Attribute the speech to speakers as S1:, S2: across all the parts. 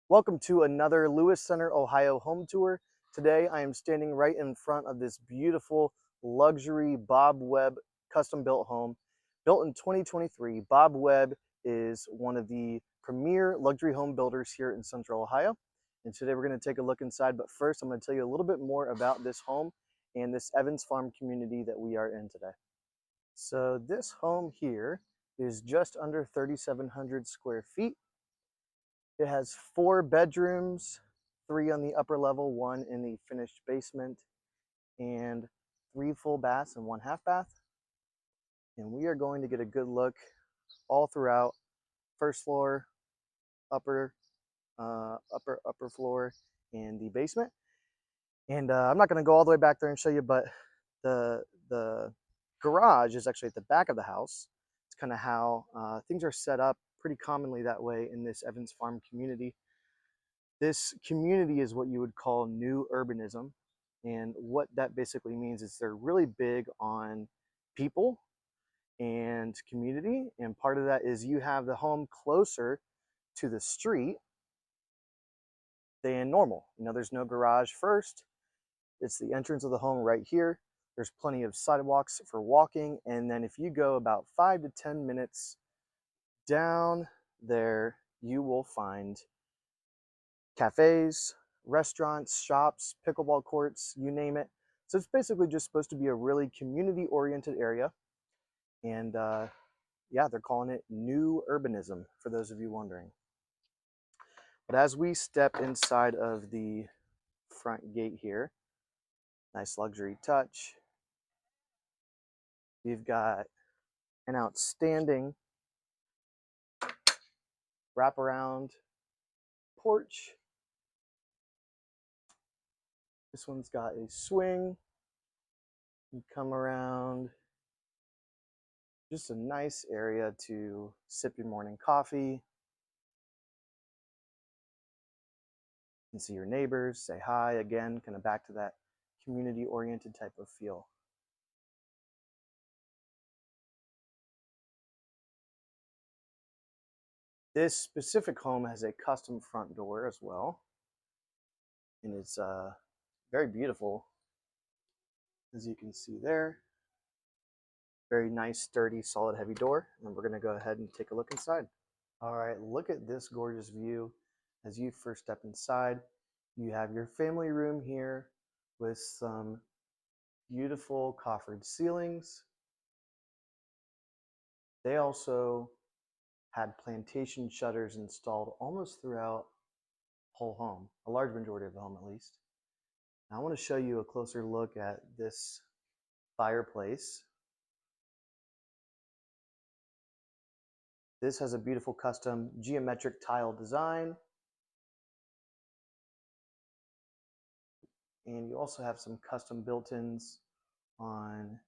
S1: Welcome to another Lewis Center, Ohio home tour. Today I am standing right in front of this beautiful luxury Bob Webb custom built home. Built in 2023, Bob Webb is one of the premier luxury home builders here in Central Ohio. And today we're going to take a look inside, but first I'm going to tell you a little bit more about this home and this Evans Farm community that we are in today. So this home here is just under 3,700 square feet. It has 4 bedrooms, 3 on the upper level, 1 in the finished basement, and 3 full baths and 1 half bath. And we are going to get a good look all throughout, first floor, upper floor, and the basement. And I'm not going to go all the way back there and show you, but the garage is actually at the back of the house. It's kind of how things are set up pretty commonly that way in this Evans Farm community. This community is what you would call new urbanism. And what that basically means is they're really big on people and community. And part of that is you have the home closer to the street than normal. You know, there's no garage first. It's the entrance of the home right here. There's plenty of sidewalks for walking. And then if you go about 5 to 10 minutes down there, you will find cafes, restaurants, shops, pickleball courts, you name it. So it's basically just supposed to be a really community-oriented area. And yeah, they're calling it new urbanism, for those of you wondering. But as we step inside of the front gate here, nice luxury touch. We've got an outstanding wraparound porch. This one's got a swing. You come around, just a nice area to sip your morning coffee. You can see your neighbors, say hi again, kind of back to that community-oriented type of feel. This specific home has a custom front door as well, and it's very beautiful, as you can see there. Very nice, sturdy, solid, heavy door, and we're going to go ahead and take a look inside. All right, look at this gorgeous view. As you first step inside, you have your family room here with some beautiful coffered ceilings. They also had plantation shutters installed almost throughout the whole home, a large majority of the home at least. Now I want to show you a closer look at this fireplace. This has a beautiful custom geometric tile design. And you also have some custom built-ins on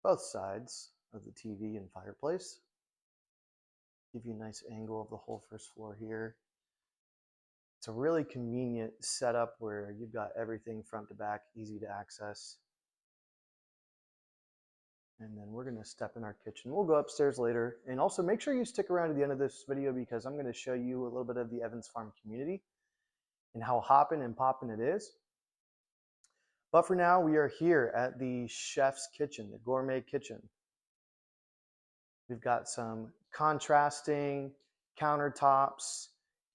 S1: both sides of the TV and fireplace. Give you a nice angle of the whole first floor here. It's a really convenient setup where you've got everything front to back, easy to access. And then we're going to step in our kitchen. We'll go upstairs later. And also make sure you stick around to the end of this video because I'm going to show you a little bit of the Evans Farm community and how hoppin' and poppin' it is. But for now, we are here at the chef's kitchen, the Gourmet Kitchen. We've got some contrasting countertops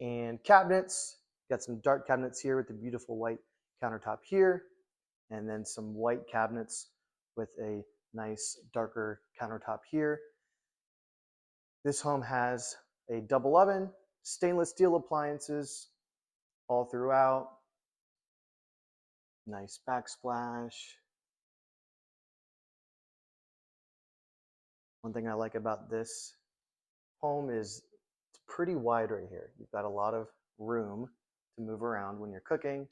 S1: and cabinets. Got some dark cabinets here with the beautiful white countertop here, and then some white cabinets with a nice darker countertop here. This home has a double oven, stainless steel appliances all throughout. Nice backsplash. One thing I like about this home is it's pretty wide right here. You've got a lot of room to move around when you're cooking.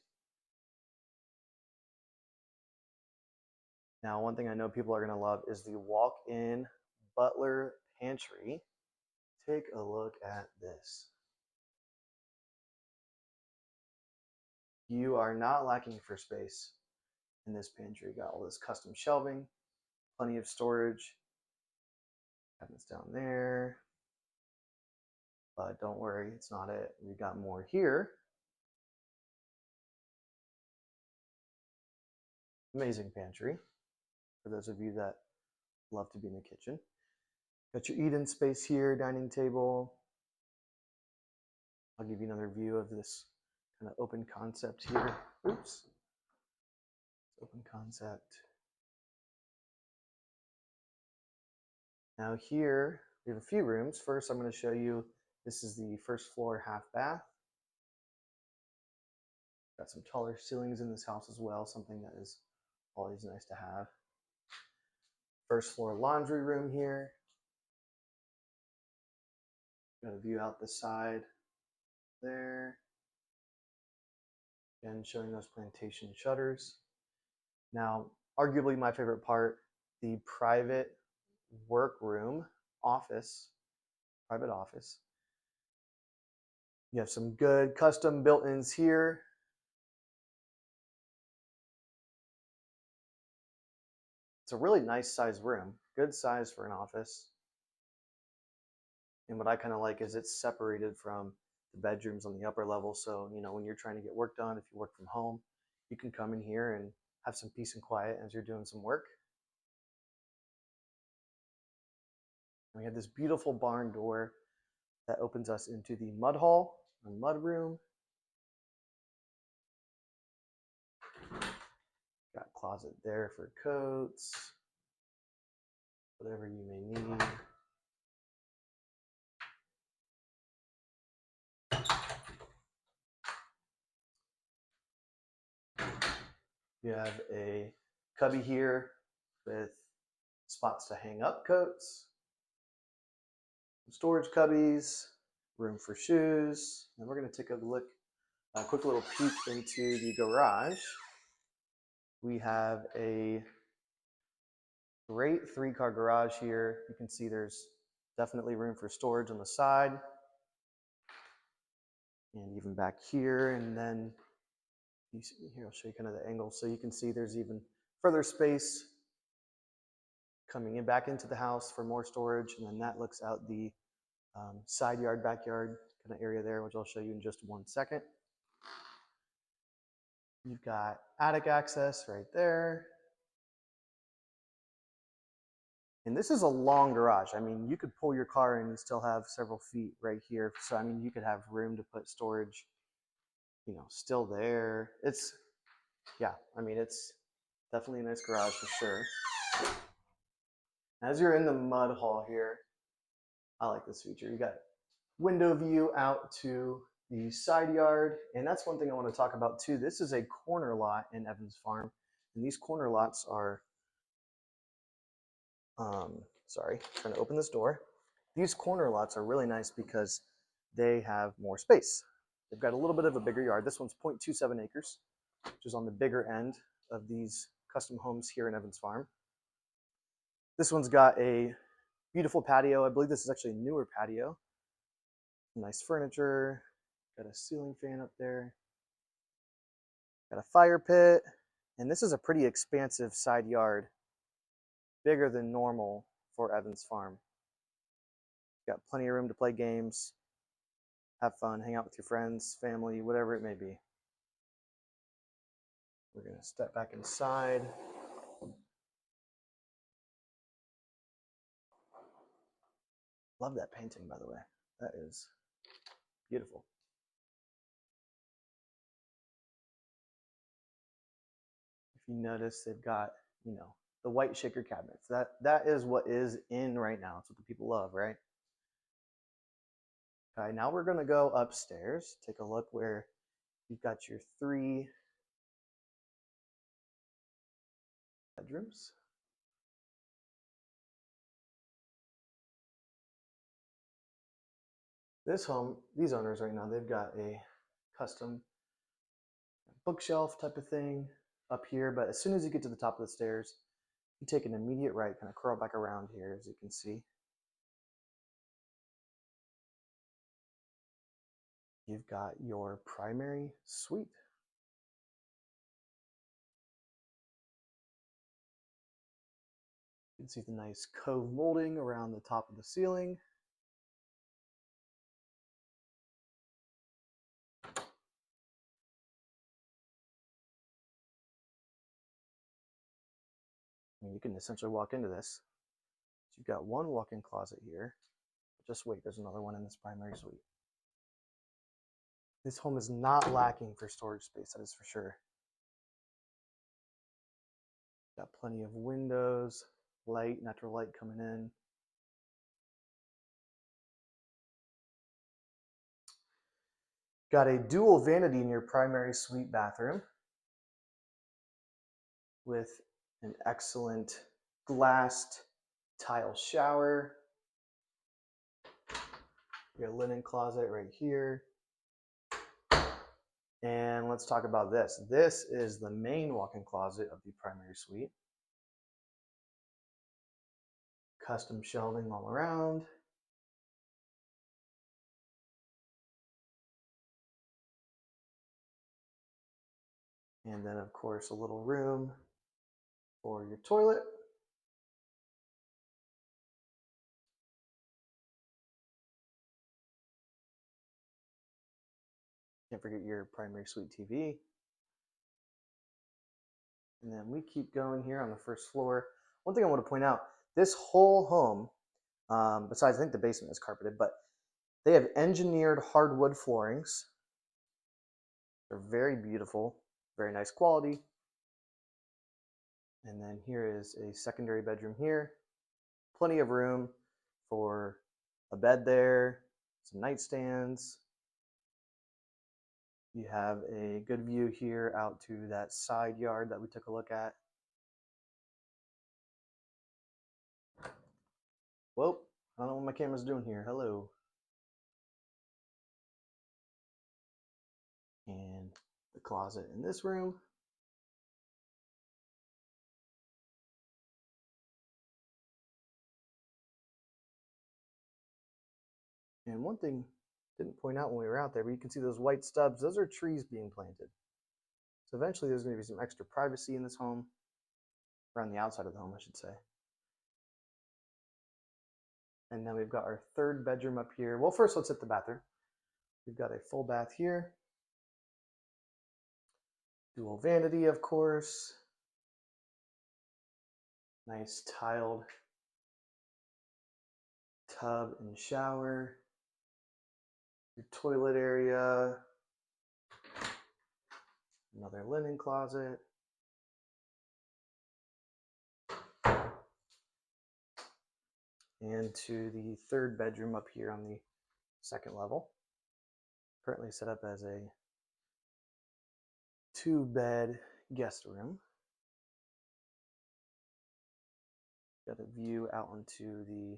S1: Now, one thing I know people are going to love is the walk-in Butler pantry. Take a look at this. You are not lacking for space in this pantry. Got all this custom shelving, plenty of storage. Cabinets down there. But don't worry, it's not it. We've got more here. Amazing pantry for those of you that love to be in the kitchen. Got your eat-in space here, dining table. I'll give you another view of this kind of open concept here. Oops. Open concept. Now here, we have a few rooms. First, I'm going to show you, this is the first floor half bath. Got some taller ceilings in this house as well, something that is always nice to have. First floor laundry room here. Got a view out the side there. Again, showing those plantation shutters. Now, arguably my favorite part, the private workroom, office, private office. You have some good custom built-ins here. It's a really nice size room, good size for an office. And what I kind of like is it's separated from the bedrooms on the upper level. So, you know, when you're trying to get work done, if you work from home, you can come in here and have some peace and quiet as you're doing some work. And we have this beautiful barn door that opens us into the mud hall, or mud room. Got a closet there for coats, whatever you may need. You have a cubby here with spots to hang up coats, storage cubbies, room for shoes. And we're going to take a look, a quick little peek into the garage. We have a great 3-car garage here. You can see there's definitely room for storage on the side and even back here. And then here, I'll show you kind of the angle. So you can see there's even further space coming in back into the house for more storage. And then that looks out the side yard, backyard kind of area there, which I'll show you in just one second. You've got attic access right there. And this is a long garage. I mean, you could pull your car in and still have several feet right here. So, I mean, you could have room to put storage, you know, still there. It's, yeah, I mean, it's definitely a nice garage for sure. As you're in the mud hall here, I like this feature. You got window view out to the side yard. And that's one thing I want to talk about too. This is a corner lot in Evans Farm. And these corner lots are, sorry, trying to open this door. These corner lots are really nice because they have more space. They've got a little bit of a bigger yard. This one's 0.27 acres, which is on the bigger end of these custom homes here in Evans Farm. This one's got a beautiful patio. I believe this is actually a newer patio. Nice furniture. Got a ceiling fan up there. Got a fire pit. And this is a pretty expansive side yard. Bigger than normal for Evans Farm. Got plenty of room to play games, have fun, hang out with your friends, family, whatever it may be. We're going to step back inside. Love that painting, by the way. That is beautiful. If you notice, they've got, you know, the white shaker cabinets. That is what is in right now. It's what the people love, right? Okay, now we're going to go upstairs. Take a look where you've got your 3 bedrooms. This home, these owners right now, they've got a custom bookshelf type of thing up here, but as soon as you get to the top of the stairs, you take an immediate right, kind of curl back around here, as you can see. You've got your primary suite. You can see the nice cove molding around the top of the ceiling. mean, you can essentially walk into this. So you've got one walk-in closet here. Just wait, there's another one in this primary suite. This home is not lacking for storage space, that is for sure. Got plenty of windows, light, natural light coming in. Got a dual vanity in your primary suite bathroom with an excellent glassed tile shower. Your linen closet right here. And let's talk about this. This is the main walk-in closet of the primary suite. Custom shelving all around. And then, of course, a little room for your toilet. Can't forget your primary suite TV. And then we keep going here on the first floor. One thing I want to point out, this whole home, besides I think the basement is carpeted, but they have engineered hardwood floorings. They're very beautiful, very nice quality. And then here is a secondary bedroom here. Plenty of room for a bed there, some nightstands. You have a good view here out to that side yard that we took a look at. Whoa, I don't know what my camera's doing here. Hello. And the closet in this room. And one thing I didn't point out when we were out there, but you can see those white stubs. Those are trees being planted. So eventually there's going to be some extra privacy in this home, around the outside of the home, I should say. And then we've got our third bedroom up here. Well, first let's hit the bathroom. We've got a full bath here. Dual vanity, of course. Nice tiled tub and shower. Your toilet area. Another linen closet. And to the third bedroom up here on the second level. Currently set up as a 2-bed guest room. Got a view out onto the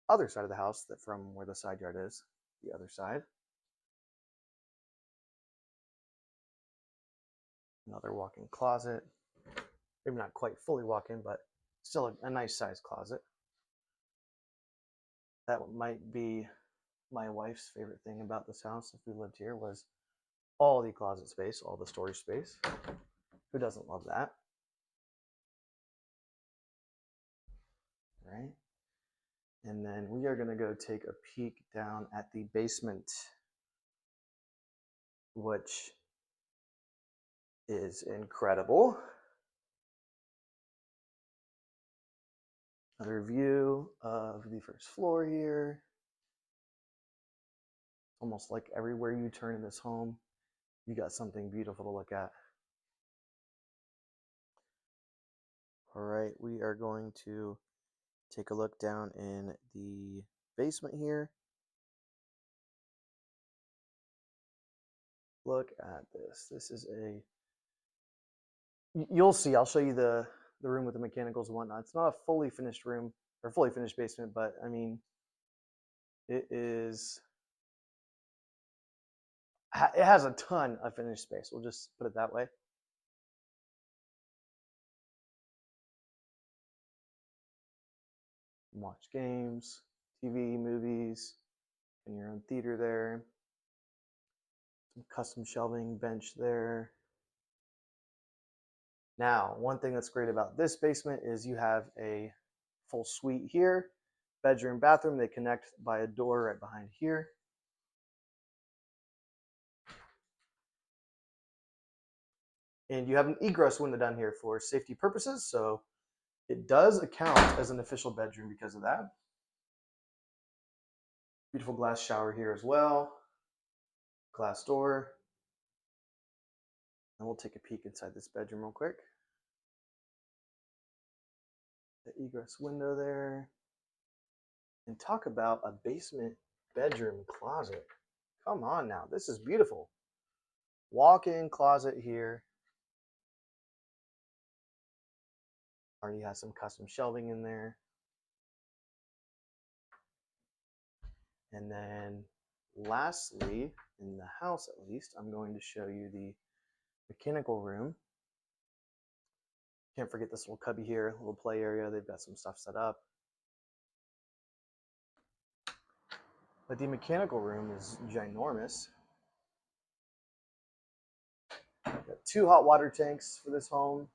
S1: other side of the house that from where the side yard is, the other side. Another walk-in closet. Maybe not quite fully walk-in, but still a nice sized closet. That might be my wife's favorite thing about this house if we lived here, was all the closet space, all the storage space. Who doesn't love that? Right? And then we are going to go take a peek down at the basement, which is incredible. Another view of the first floor here. Almost like everywhere you turn in this home, you got something beautiful to look at. All right, we are going to take a look down in the basement here. Look at this. This is a, you'll see, I'll show you the room with the mechanicals and whatnot. It's not a fully finished room or fully finished basement, but I mean, it has a ton of finished space. We'll just put it that way. Watch games, TV, movies, and your own theater there. Some custom shelving bench there. Now, one thing that's great about this basement is you have a full suite here, bedroom, bathroom. They connect by a door right behind here. And you have an egress window down here for safety purposes. So It does account as an official bedroom because of that. Beautiful glass shower here as well. Glass door. And we'll take a peek inside this bedroom real quick. The egress window there. And talk about a basement bedroom closet. Come on now, this is beautiful. Walk-in closet here. Already has some custom shelving in there. And then lastly, in the house at least, I'm going to show you the mechanical room. Can't forget this little cubby here, little play area. They've got some stuff set up. But the mechanical room is ginormous. Got 2 hot water tanks for this home.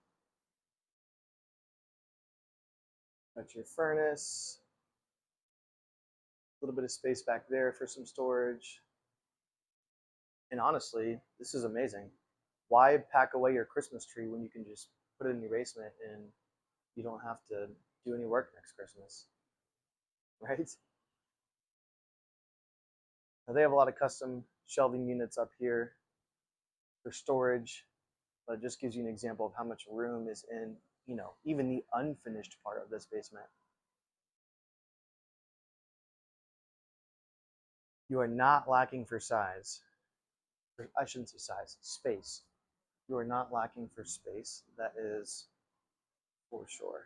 S1: Got your furnace. A little bit of space back there for some storage. And honestly, this is amazing. Why pack away your Christmas tree when you can just put it in your basement and you don't have to do any work next Christmas, right? Now they have a lot of custom shelving units up here for storage, but it just gives you an example of how much room is in, even the unfinished part of this basement. You are not lacking for size. I shouldn't say size, space. You are not lacking for space. That is for sure.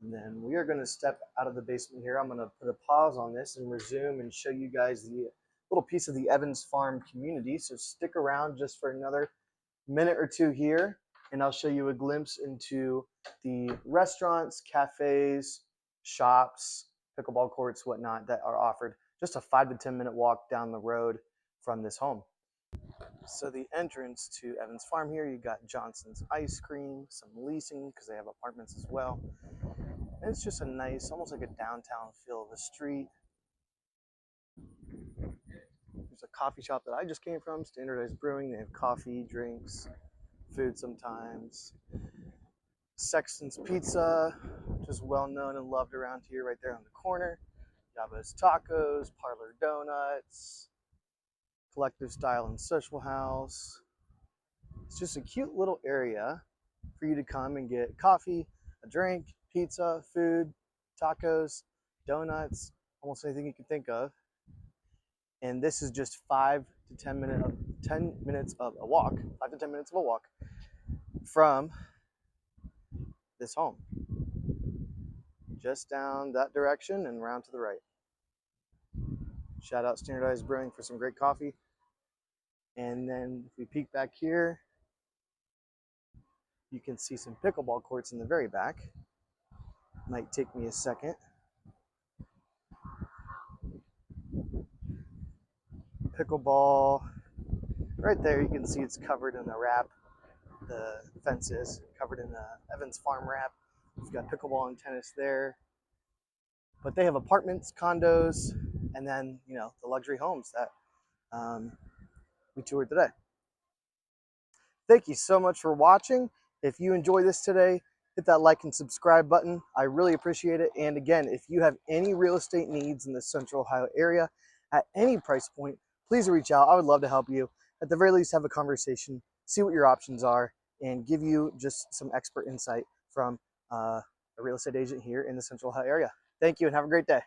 S1: And then we are going to step out of the basement here. I'm going to put a pause on this and resume and show you guys the little piece of the Evans Farm community. So stick around just for another minute or two here, and I'll show you a glimpse into the restaurants, cafes, shops, pickleball courts, whatnot that are offered. Just a 5 to 10 minute walk down the road from this home. So the entrance to Evans Farm here, you got Johnson's Ice Cream, some leasing because they have apartments as well. And it's just a nice, almost like a downtown feel of a street. There's a coffee shop that I just came from, Standardized Brewing. They have coffee, drinks, food sometimes. Sexton's Pizza, which is well known and loved around here, right there on the corner. Java's Tacos, Parlor Donuts, Collective Style and Social House. It's just a cute little area for you to come and get coffee, a drink, pizza, food, tacos, donuts, almost anything you can think of. And this is just 5 to 10 minutes of a walk, 5 to 10 minutes of a walk from this home. Just down that direction and round to the right. Shout out Standardized Brewing for some great coffee. And then if we peek back here, you can see some pickleball courts in the very back. Might take me a second. Pickleball, right there you can see it's covered in the wrap. The fence is covered in the Evans Farm wrap. We've got pickleball and tennis there. But they have apartments, condos, and then, the luxury homes that we toured today. Thank you so much for watching. If you enjoy this today, hit that like and subscribe button. I really appreciate it. And again, if you have any real estate needs in the Central Ohio area at any price point, please reach out. I would love to help you. At the very least, have a conversation, see what your options are, and give you just some expert insight from a real estate agent here in the Central Ohio area. Thank you and have a great day.